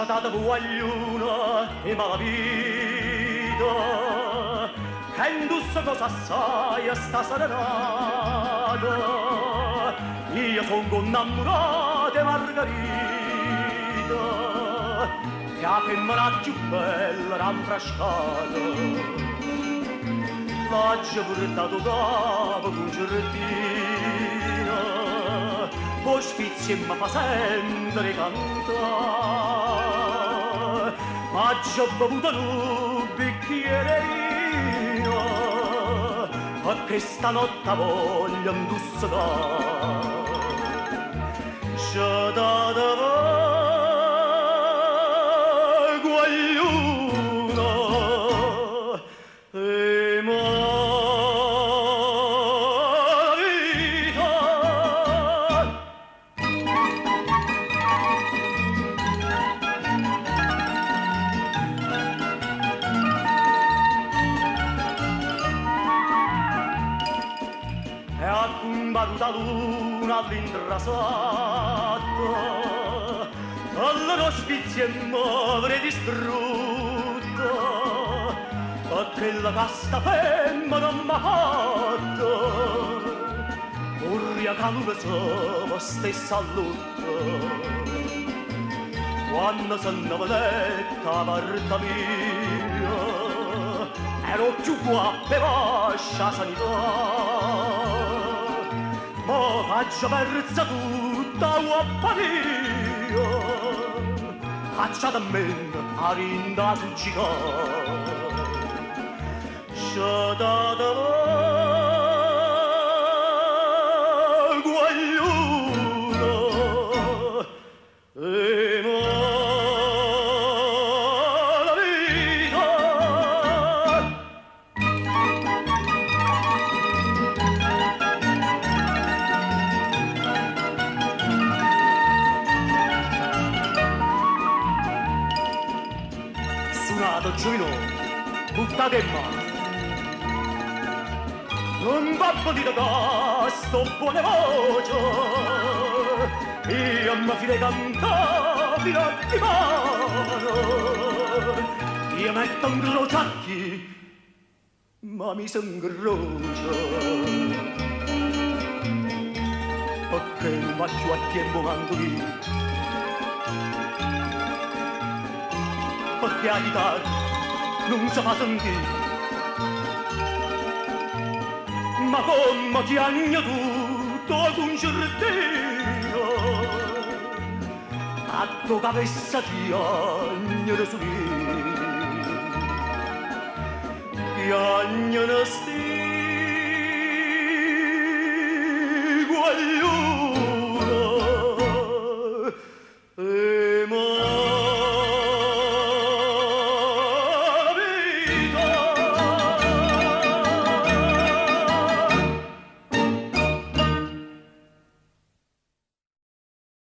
data guagliuna e malavita, che indusse cosa assai a sta serenata. Io son innamorata di Margherita, che la femmina più bella ramfrascata. L'ho portato capo con giardina, poi sfizia mi fa sentire cantare. Ma già bevuto un bicchierino, a questa notte voglio indossare. C'è da guagliuna e malavita. E a combattuta luna all'intrasato, allora spizia e m'avrei distrutto, a quella casta femma non m'ha fatto, urria che non so stessa a lutto. Quando sono voletta parte mia, ero più guappa e vascia sanità. Ma faccia perza tutta guappa mia, faccia da me a rinda succicare. C'è da guagliuna e malavita. Suonato giovino, buttate in mano. Non babbo di da sto buone voce, io mi file cantare fino a di mano. Io metto un crociacchi, ma mi s'ingrocia. Perché non faccio a tempo manco io, perché la chitarra non si fa sentire. Ma come ti agna tutto con giardino, a tua cabeza ti agna su lì, ti agna sti guagliuna e malavita.